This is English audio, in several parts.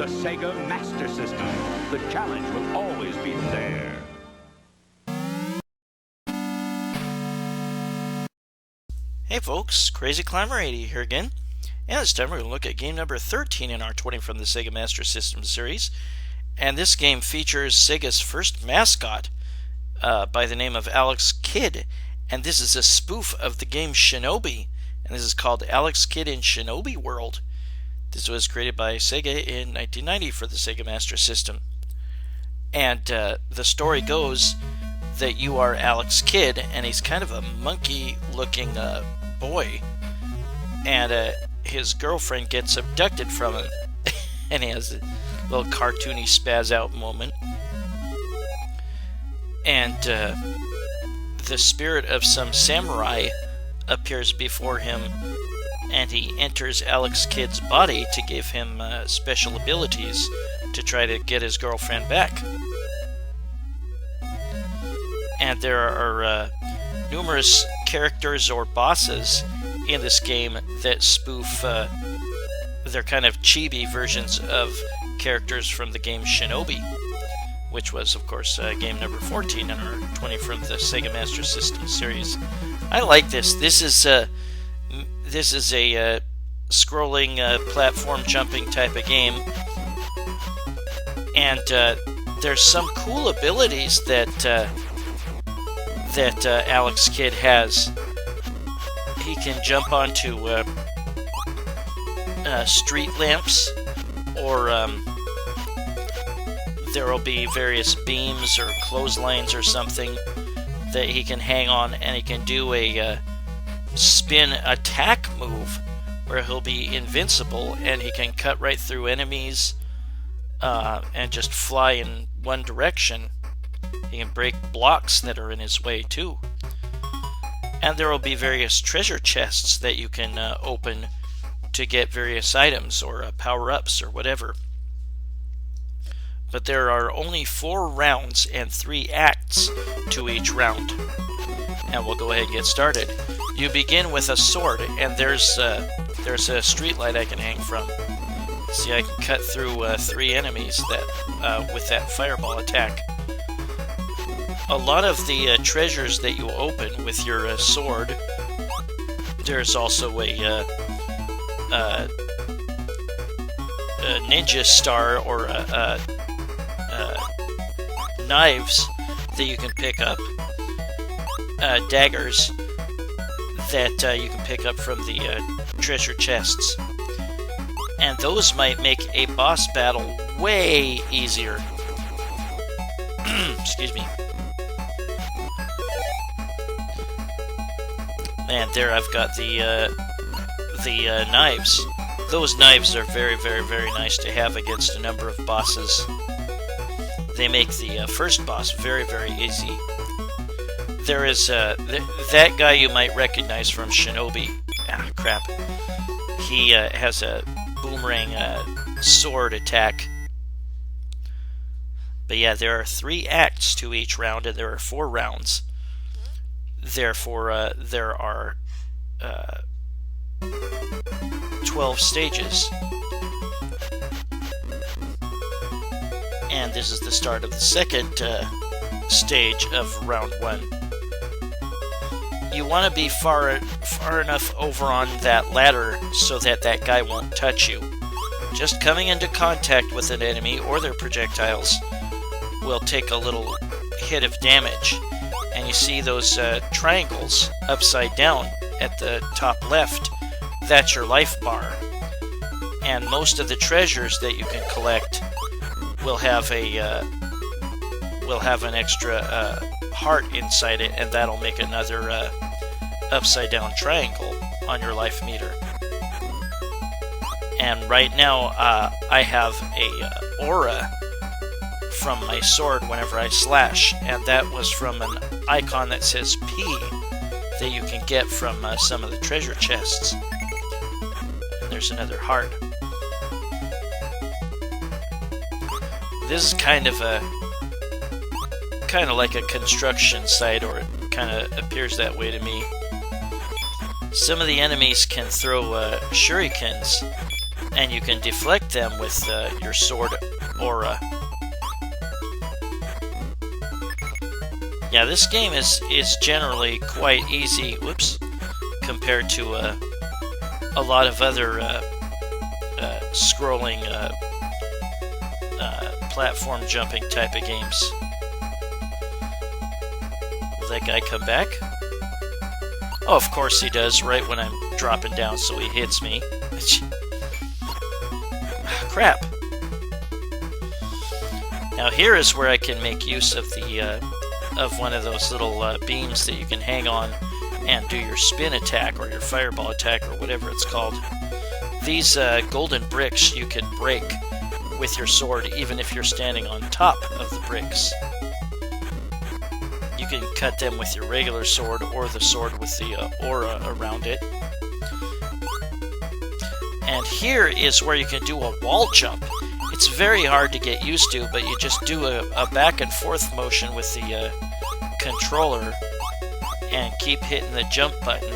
The Sega Master System. The challenge will always be there. Hey folks, Crazy Climber 80 here again, and this time we're going to look at game number 13 in our 20 from the Sega Master System series, and this game features Sega's first mascot by the name of Alex Kidd, and this is a spoof of the game Shinobi, and this is called Alex Kidd in Shinobi World. This was created by Sega in 1990 for the Sega Master System, and the story goes that you are Alex Kidd, and he's kind of a monkey-looking boy, and his girlfriend gets abducted from him, and he has a little cartoony spaz-out moment. And the spirit of some samurai appears before him, and he enters Alex Kidd's body to give him special abilities to try to get his girlfriend back. And there are numerous characters or bosses in this game that spoof, they're kind of chibi versions of characters from the game Shinobi, which was, of course, game number 14 in our 20 from the Sega Master System series. I like this. This is a scrolling platform jumping type of game, and there's some cool abilities that Alex Kidd has. He can jump onto street lamps, or there will be various beams or clotheslines or something that he can hang on, and he can do a spin attack move where he'll be invincible and he can cut right through enemies and just fly in one direction. He can break blocks that are in his way too. And there will be various treasure chests that you can open to get various items or power-ups or whatever. But there are only 4 rounds and 3 acts to each round. And we'll go ahead and get started. You begin with a sword, and there's a streetlight I can hang from. See, I can cut through 3 enemies that with that fireball attack. A lot of the treasures that you open with your sword, there's also a ninja star or knives that you can pick up, daggers that you can pick up from the treasure chests, and those might make a boss battle way easier. Excuse me. And there I've got the knives. Those knives are very, very, very nice to have against a number of bosses. They make the first boss very, very easy. There is that guy you might recognize from Shinobi. Ah, crap. He has a boomerang sword attack. But yeah, there are 3 acts to each round, and there are 4 rounds. Therefore, there are 12 stages. And this is the start of the second stage of round 1. You want to be far enough over on that ladder so that that guy won't touch you. Just coming into contact with an enemy or their projectiles will take a little hit of damage. And you see those triangles upside down at the top left. That's your life bar. And most of the treasures that you can collect will have an extra heart inside it, and that'll make another upside down triangle on your life meter. And right now I have a aura from my sword whenever I slash, and that was from an icon that says P that you can get from some of the treasure chests. And there's another heart. This is kind of like a construction site, or it kind of appears that way to me. Some of the enemies can throw shurikens, and you can deflect them with your sword aura. Yeah, this game is generally quite easy, whoops, compared to a lot of other scrolling platform jumping type of games. Will that guy come back? Oh, of course he does, right when I'm dropping down, so he hits me. Crap. Now here is where I can make use of the of one of those little beams that you can hang on and do your spin attack or your fireball attack or whatever it's called. These golden bricks you can break with your sword even if you're standing on top of the bricks. You can cut them with your regular sword or the sword with the aura around it. And here is where you can do a wall jump. It's very hard to get used to, but you just do a back and forth motion with the controller and keep hitting the jump button,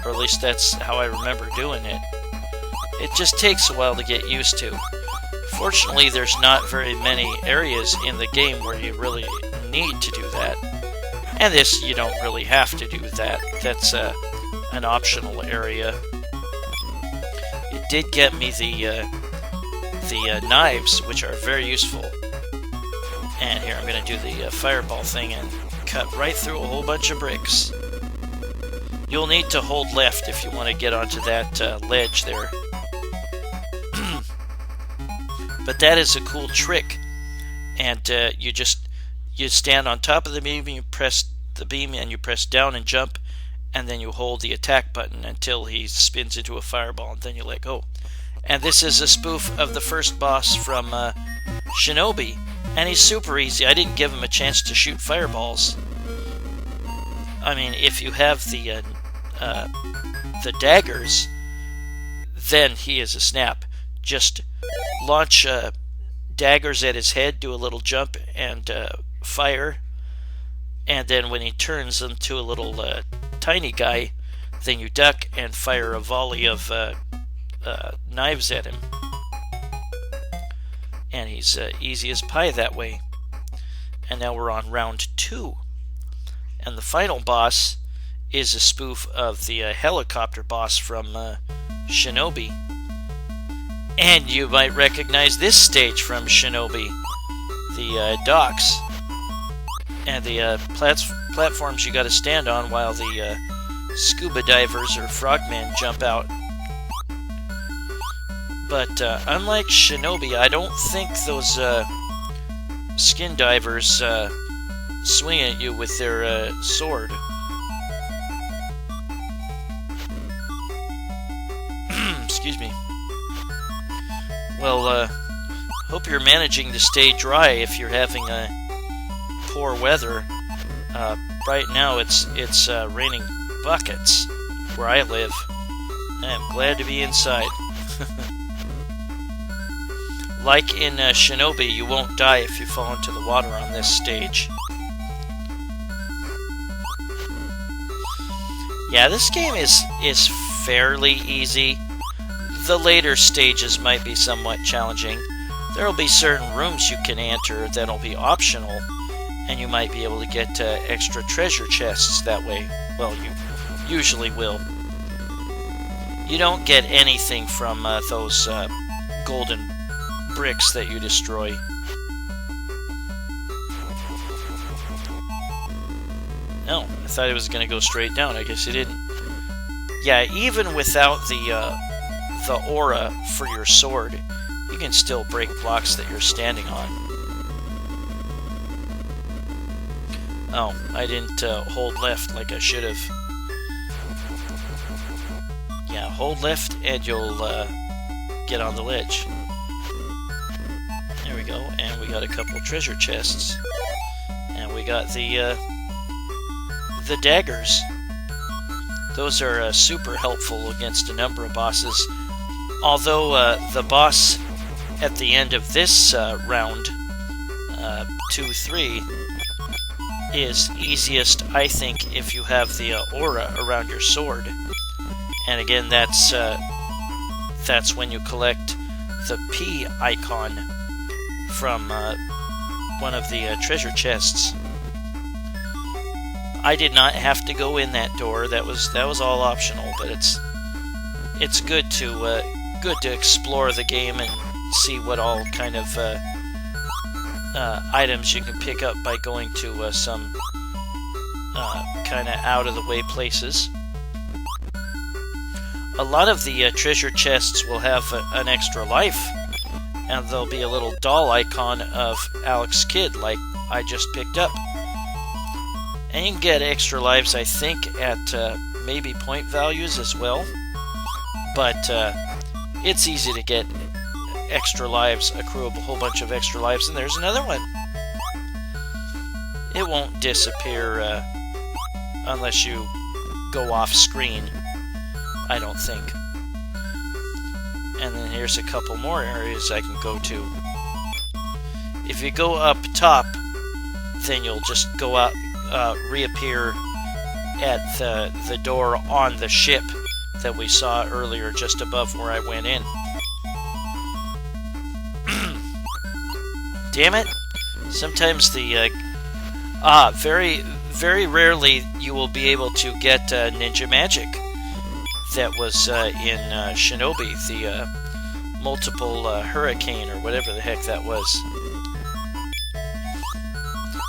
or at least that's how I remember doing it. It just takes a while to get used to. Fortunately, there's not very many areas in the game where you really need to do that. And this, you don't really have to do that. That's an optional area. It did get me the knives, which are very useful. And here, I'm going to do the fireball thing and cut right through a whole bunch of bricks. You'll need to hold left if you want to get onto that ledge there. But that is a cool trick. And you stand on top of the beam, you press the beam, and you press down and jump, and then you hold the attack button until he spins into a fireball, and then you let go. And this is a spoof of the first boss from Shinobi, and he's super easy. I didn't give him a chance to shoot fireballs. I mean, if you have the daggers, then he is a snap. Just launch daggers at his head, do a little jump, and fire. And then when he turns into a little tiny guy, then you duck and fire a volley of knives at him. And he's easy as pie that way. And now we're on round 2. And the final boss is a spoof of the helicopter boss from Shinobi. And you might recognize this stage from Shinobi, the docks. And the platforms you gotta stand on while the scuba divers or frogmen jump out. But unlike Shinobi, I don't think those skin divers swing at you with their sword. Excuse me. Well, hope you're managing to stay dry if you're having poor weather. Right now it's raining buckets where I live. I am glad to be inside. Like in Shinobi, you won't die if you fall into the water on this stage. Yeah, this game is fairly easy. The later stages might be somewhat challenging. There will be certain rooms you can enter that'll be optional, and you might be able to get extra treasure chests that way. Well, you usually will. You don't get anything from those golden bricks that you destroy. No, I thought it was going to go straight down. I guess it didn't. Yeah, even without the aura for your sword, you can still break blocks that you're standing on. Oh, I didn't hold left like I should have. Yeah, hold left and you'll get on the ledge. There we go, and we got a couple treasure chests. And we got the daggers. Those are super helpful against a number of bosses. Although the boss at the end of this round, 2-3, is easiest, I think, if you have the aura around your sword. And again, that's when you collect the P icon from one of the treasure chests. I did not have to go in that door. That was all optional, but it's good to explore the game and see what all kind of items you can pick up by going to some kind of out-of-the-way places. A lot of the treasure chests will have an extra life, and there'll be a little doll icon of Alex Kidd, like I just picked up. And you can get extra lives, I think, at maybe point values as well. But it's easy to get extra lives, accrue a whole bunch of extra lives, and there's another one. It won't disappear unless you go off screen, I don't think. And then here's a couple more areas I can go to. If you go up top, then you'll just go out, reappear at the door on the ship that we saw earlier, just above where I went in. Damn it! Sometimes the very, very rarely you will be able to get ninja magic that was in Shinobi, the multiple hurricane or whatever the heck that was.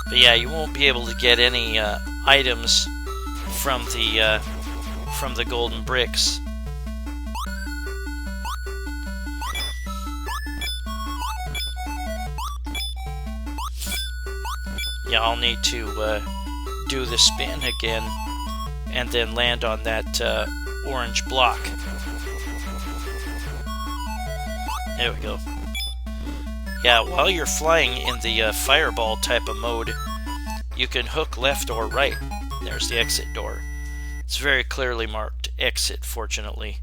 But yeah, you won't be able to get any items from the golden bricks. Yeah, I'll need to do the spin again and then land on that orange block. There we go. Yeah, while you're flying in the fireball type of mode, you can hook left or right. There's the exit door. It's very clearly marked exit, fortunately.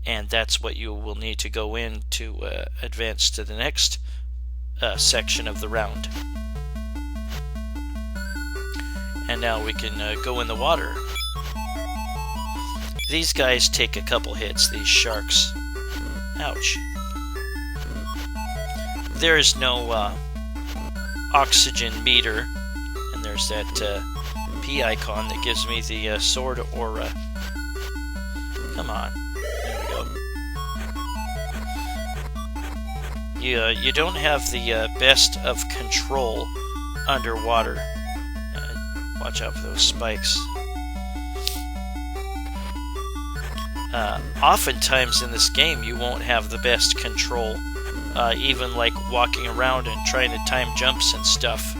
And that's what you will need to go in to advance to the next section of the round. And now we can go in the water. These guys take a couple hits, these sharks. Ouch. There is no oxygen meter, and there's that P icon that gives me the sword aura. Come on. There we go. You don't have the best of control underwater. Watch out for those spikes. Oftentimes in this game you won't have the best control, even like walking around and trying to time jumps and stuff.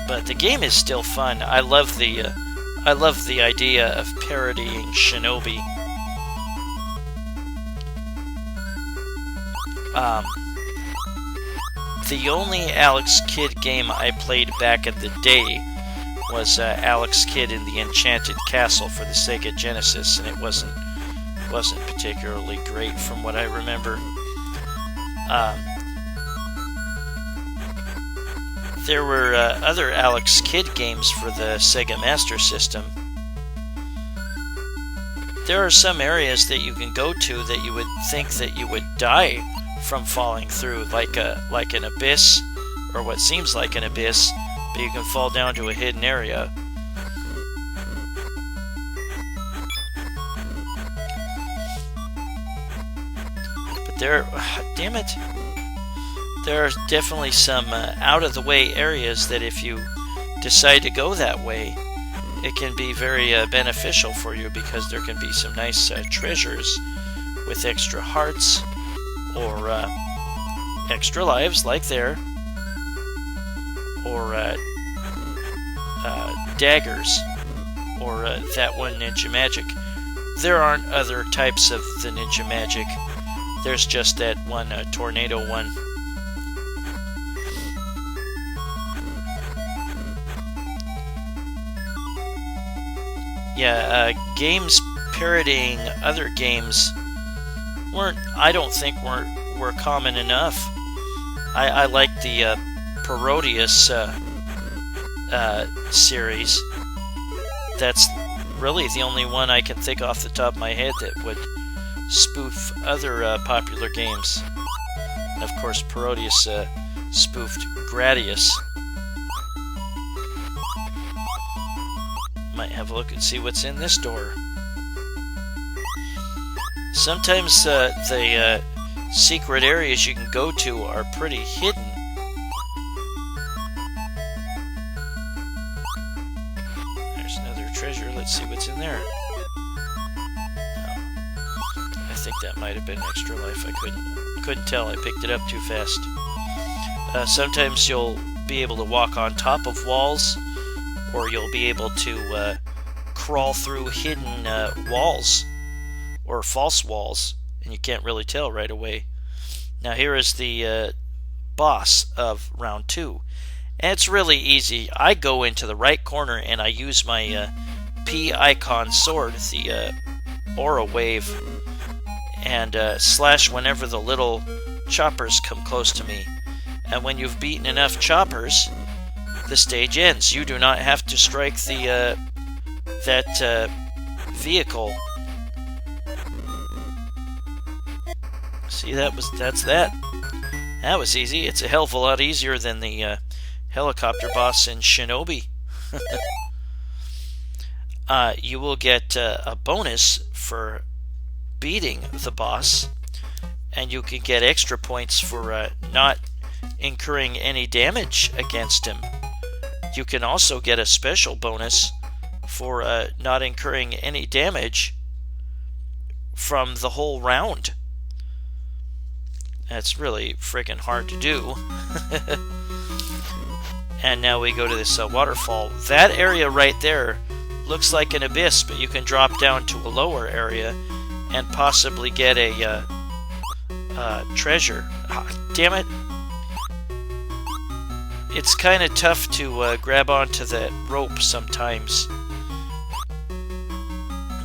But the game is still fun. I love the idea of parodying Shinobi. The only Alex Kidd game I played back in the day was Alex Kidd in the Enchanted Castle for the Sega Genesis, and it wasn't particularly great from what I remember. There were other Alex Kidd games for the Sega Master System. There are some areas that you can go to that you would think that you would die from falling through, like an abyss, or what seems like an abyss, but you can fall down to a hidden area. But damn it, there are definitely some out-of-the-way areas that if you decide to go that way, it can be very beneficial for you, because there can be some nice treasures with extra hearts, or extra lives, like there, or daggers, or that one ninja magic. There aren't other types of the ninja magic. There's just that one tornado one. Yeah, games parodying other games I don't think were common enough. I like the Parodius series. That's really the only one I can think off the top of my head that would spoof other popular games. And of course, Parodius spoofed Gradius. Might have a look and see what's in this door. Sometimes the secret areas you can go to are pretty hidden. There's another treasure. Let's see what's in there. I think that might have been extra life. I couldn't tell. I picked it up too fast. Sometimes you'll be able to walk on top of walls, or you'll be able to crawl through hidden walls or false walls, and you can't really tell right away. Now here is the boss of round 2, and it's really easy. I go into the right corner and I use my P icon sword, the aura wave, and slash whenever the little choppers come close to me. And when you've beaten enough choppers, the stage ends. You do not have to strike the that vehicle. See, that's that. That was easy. It's a hell of a lot easier than the helicopter boss in Shinobi. You will get a bonus for beating the boss, and you can get extra points for not incurring any damage against him. You can also get a special bonus for not incurring any damage from the whole round. That's really freaking hard to do. And now we go to this waterfall. That area right there looks like an abyss, but you can drop down to a lower area and possibly get a treasure. Damn it. It's kind of tough to grab onto that rope sometimes.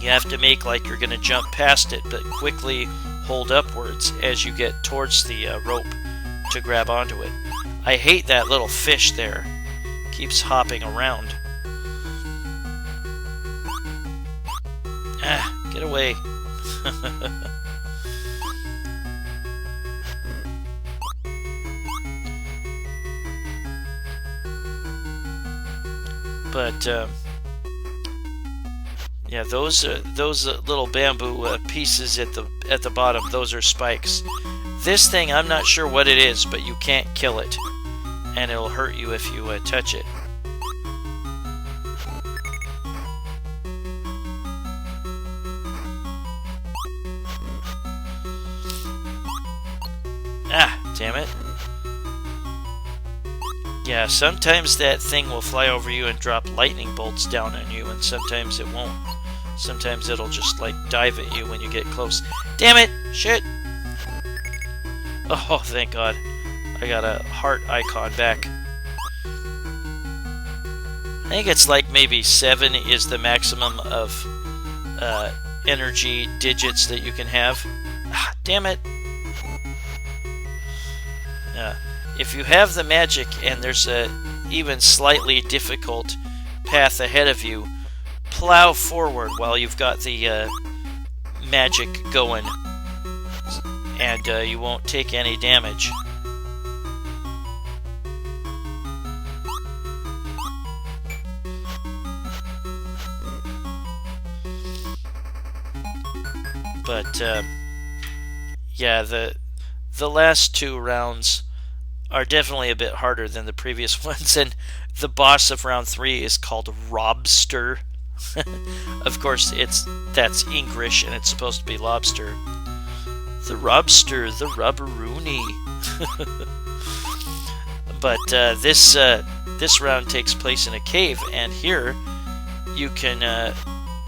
You have to make like you're going to jump past it, but quickly hold upwards as you get towards the rope to grab onto it. I hate that little fish there. Keeps hopping around. Ah, get away. But yeah, those little bamboo pieces at the bottom, those are spikes. This thing, I'm not sure what it is, but you can't kill it, and it'll hurt you if you touch it. Ah, damn it. Yeah, sometimes that thing will fly over you and drop lightning bolts down on you, and sometimes it won't. Sometimes it'll just, like, dive at you when you get close. Damn it! Shit! Oh, thank God. I got a heart icon back. I think it's like maybe 7 is the maximum of energy digits that you can have. Ah, damn it! Yeah. If you have the magic and there's a even slightly difficult path ahead of you, plow forward while you've got the magic going, and you won't take any damage. But yeah, the last 2 rounds are definitely a bit harder than the previous ones, and the boss of round 3 is called Robster. Of course, that's English, and it's supposed to be lobster. The Robster, the rubberoony. But this round takes place in a cave, and here you can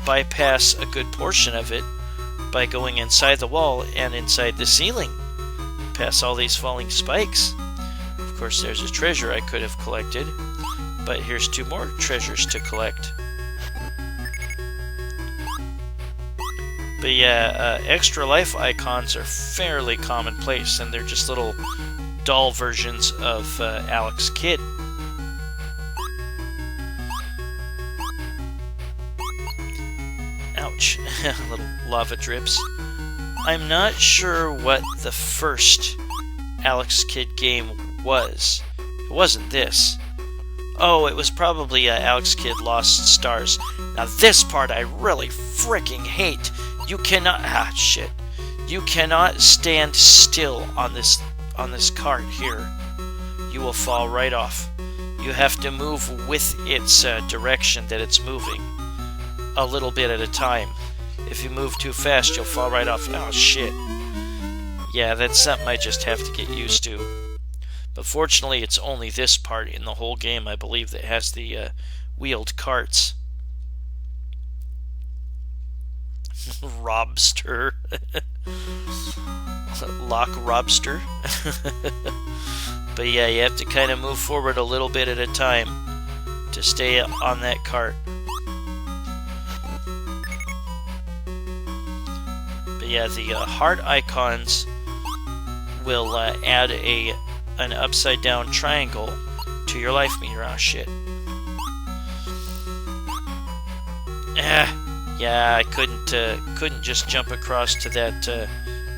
bypass a good portion of it by going inside the wall and inside the ceiling, past all these falling spikes. Of course, there's a treasure I could have collected, but here's 2 more treasures to collect. But yeah, extra life icons are fairly commonplace, and they're just little doll versions of Alex Kidd. Little lava drips. I'm not sure what the first Alex Kidd game was. It wasn't this. Oh, it was probably Alex Kidd Lost Stars. Now this part I really freaking hate. You cannot... Ah, shit. You cannot stand still on this cart here. You will fall right off. You have to move with its direction that it's moving. A little bit at a time. If you move too fast, you'll fall right off. Oh, shit. Yeah, that's something I just have to get used to. But fortunately, it's only this part in the whole game, I believe, that has the wheeled carts. Robster. Lock Robster. But yeah, you have to kind of move forward a little bit at a time to stay on that cart. But yeah, the heart icons will add an upside down triangle to your life meter. Oh shit. Yeah, I couldn't just jump across to that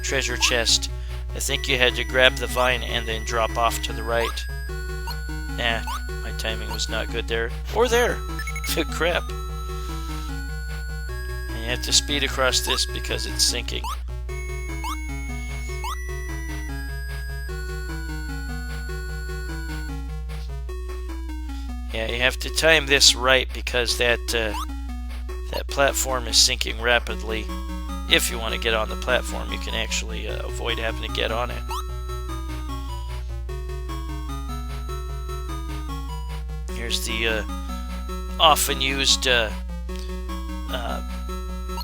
treasure chest. I think you had to grab the vine and then drop off to the right. My timing was not good there. Or there. Crap. And you have to speed across this because it's sinking. Yeah, you have to time this right because that platform is sinking rapidly. If you want to get on the platform, you can actually avoid having to get on it. Here's the often used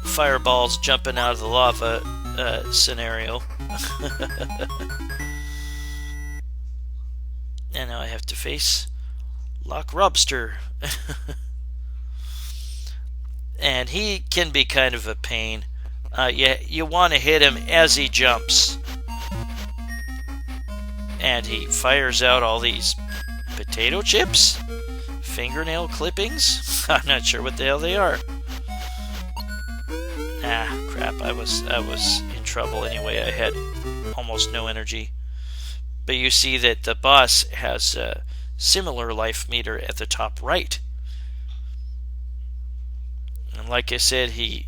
fireballs jumping out of the lava scenario. And now I have to face Lock Robster. And he can be kind of a pain. You want to hit him as he jumps. And he fires out all these potato chips? Fingernail clippings? I'm not sure what the hell they are. Crap, I was in trouble anyway. I had almost no energy. But you see that the boss has a similar life meter at the top right. And like I said, he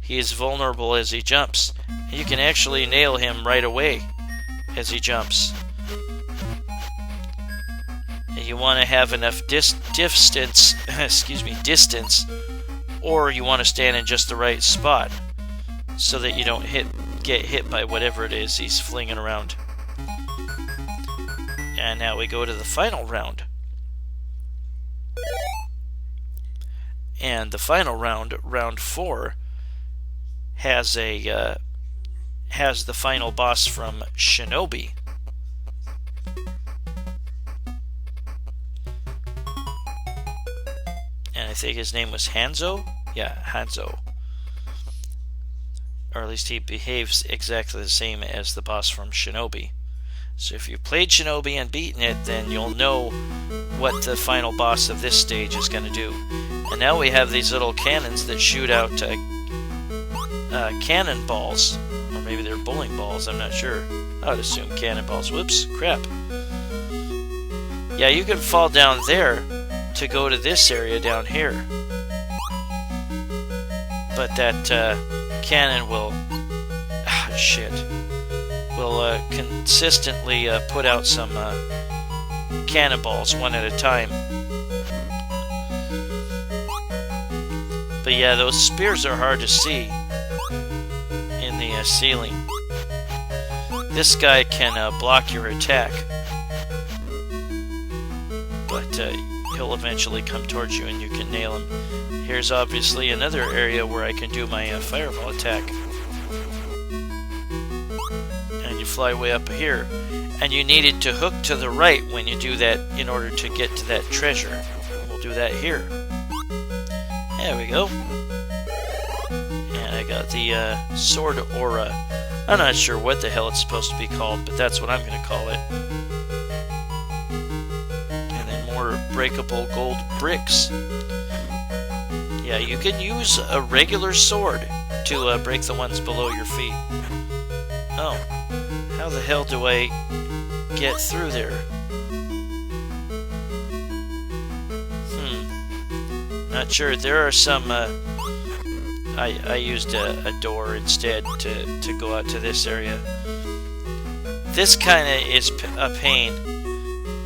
is vulnerable as he jumps. You can actually nail him right away as he jumps. And you want to have enough distance, or you want to stand in just the right spot so that you don't get hit by whatever it is he's flinging around. And now we go to the final round. And the final round, round 4, has the final boss from Shinobi. And I think his name was Hanzo? Yeah, Hanzo. Or at least he behaves exactly the same as the boss from Shinobi. So if you've played Shinobi and beaten it, then you'll know what the final boss of this stage is going to do. And now we have these little cannons that shoot out cannonballs. Or maybe they're bowling balls, I'm not sure. I would assume cannonballs. Whoops, crap. Yeah, you can fall down there to go to this area down here. But that cannon will... will consistently put out some cannonballs one at a time. But yeah, those spears are hard to see in the ceiling. This guy can block your attack, but he'll eventually come towards you and you can nail him. Here's obviously another area where I can do my fireball attack. And you fly way up here. And you need it to hook to the right when you do that in order to get to that treasure. We'll do that here. There we go. And I got the sword aura. I'm not sure what the hell it's supposed to be called, but that's what I'm going to call it. And then more breakable gold bricks. Yeah, you can use a regular sword to break the ones below your feet. Oh, how the hell do I get through there? Not sure. There are some. I used a door instead to go out to this area. This kind of is a pain.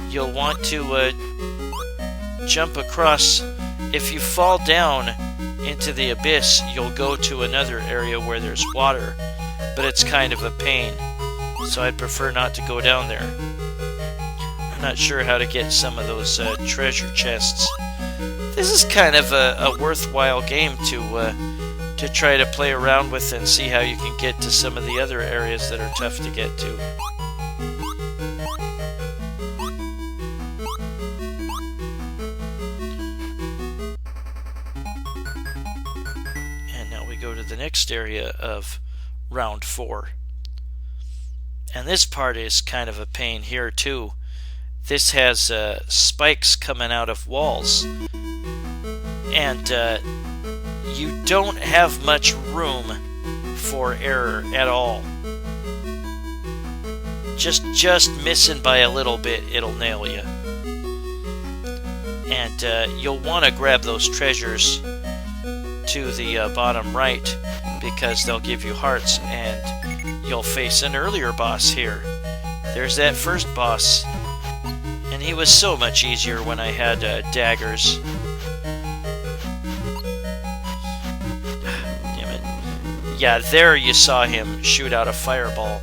You'll want to jump across. If you fall down into the abyss, you'll go to another area where there's water, but it's kind of a pain, so I'd prefer not to go down there. I'm not sure how to get some of those treasure chests. This is kind of a worthwhile game to try to play around with and see how you can get to some of the other areas that are tough to get to. Go to the next area of round 4. And this part is kind of a pain here too. This has spikes coming out of walls, and you don't have much room for error at all. Just missing by a little bit, it'll nail you. And you'll want to grab those treasures to the bottom right, because they'll give you hearts, and you'll face an earlier boss here. There's that first boss, and he was so much easier when I had daggers. Damn it. Yeah, there you saw him shoot out a fireball.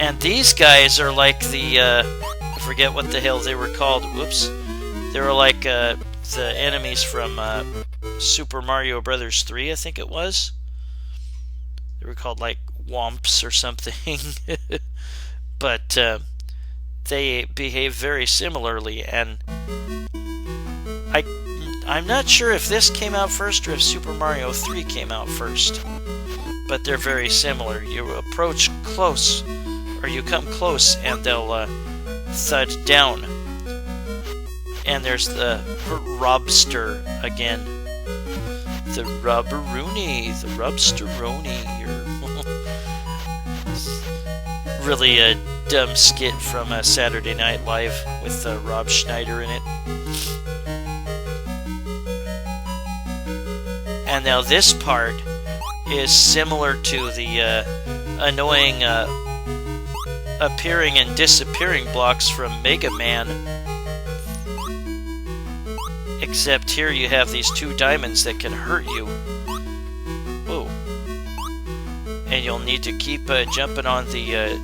And these guys are like the, I forget what the hell they were called. Whoops. They were like the enemies from Super Mario Brothers 3, I think it was. They were called like Womps or something. But they behave very similarly, and I'm not sure if this came out first or if Super Mario 3 came out first. But they're very similar. You approach close, or you come close, and they'll thud down. And there's the Robster again. The Rubberoonie, the Rubsteroonie. Really a dumb skit from Saturday Night Live with Rob Schneider in it. And now this part is similar to the annoying appearing and disappearing blocks from Mega Man. Except here you have these 2 diamonds that can hurt you. Whoa. And you'll need to keep jumping on the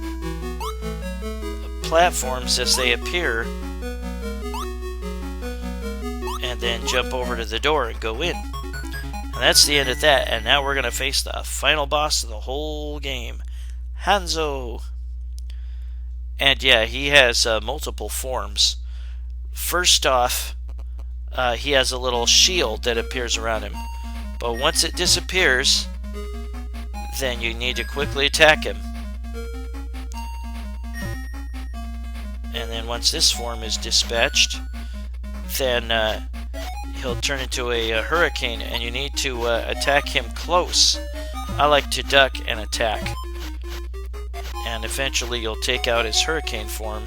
platforms as they appear. And then jump over to the door and go in. And that's the end of that. And now we're going to face the final boss of the whole game. Hanzo. And yeah, he has multiple forms. First off, he has a little shield that appears around him. But once it disappears, then you need to quickly attack him. And then once this form is dispatched, then he'll turn into a hurricane, and you need to attack him close. I like to duck and attack. And eventually you'll take out his hurricane form,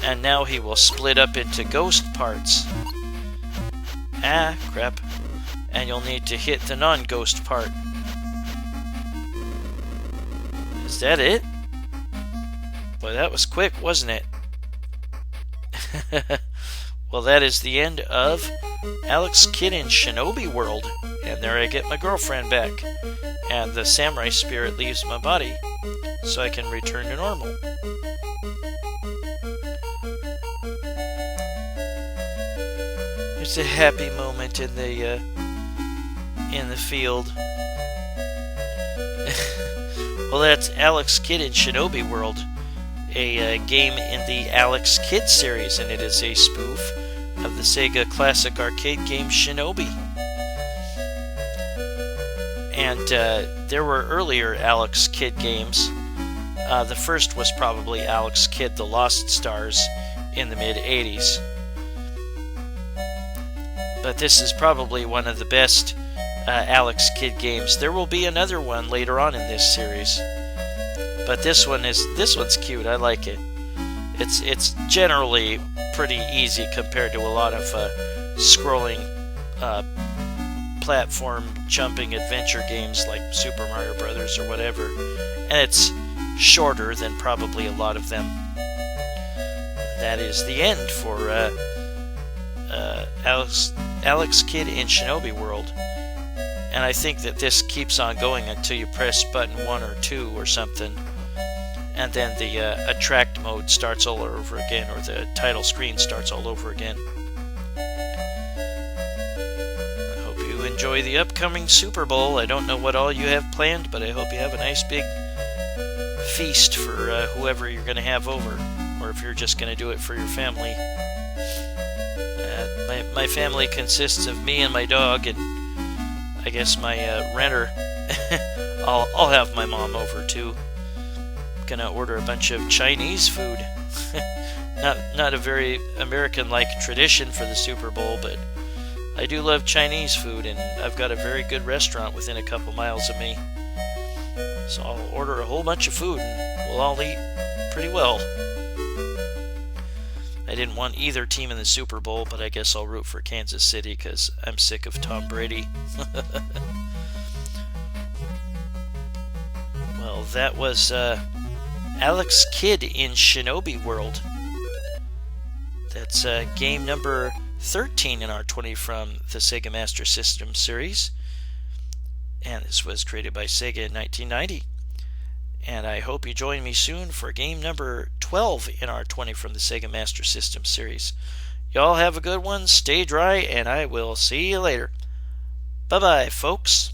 and now he will split up into ghost parts. Ah, crap. And you'll need to hit the non-ghost part. Is that it? Boy, that was quick, wasn't it? Well, that is the end of Alex Kidd in Shinobi World. And there I get my girlfriend back. And the samurai spirit leaves my body, so I can return to normal. It's a happy moment in the field. Well, that's Alex Kidd in Shinobi World, a game in the Alex Kidd series, and it is a spoof of the Sega classic arcade game Shinobi. And there were earlier Alex Kidd games. The first was probably Alex Kidd The Lost Stars in the mid-'80s. But this is probably one of the best Alex Kidd games. There will be another one later on in this series, but this one's cute. I like it. It's generally pretty easy compared to a lot of scrolling platform jumping adventure games like Super Mario Brothers or whatever, and it's shorter than probably a lot of them. That is the end for Alex Kidd in Shinobi World, and I think that this keeps on going until you press button 1 or 2 or something, and then the attract mode starts all over again, or the title screen starts all over again. I hope you enjoy the upcoming Super Bowl. I don't know what all you have planned, but I hope you have a nice big feast for whoever you're going to have over, or if you're just going to do it for your family. My family consists of me and my dog, and I guess my renter. I'll have my mom over too. Gonna order a bunch of Chinese food. Not a very American-like tradition for the Super Bowl, but I do love Chinese food, and I've got a very good restaurant within a couple miles of me. So I'll order a whole bunch of food, and we'll all eat pretty well. I didn't want either team in the Super Bowl, but I guess I'll root for Kansas City because I'm sick of Tom Brady. Well, that was Alex Kidd in Shinobi World. That's game number 13 in our 20 from the Sega Master System series. And this was created by Sega in 1990. And I hope you join me soon for game number 12 in our 20 from the Sega Master System series. Y'all have a good one, stay dry, and I will see you later. Bye-bye, folks.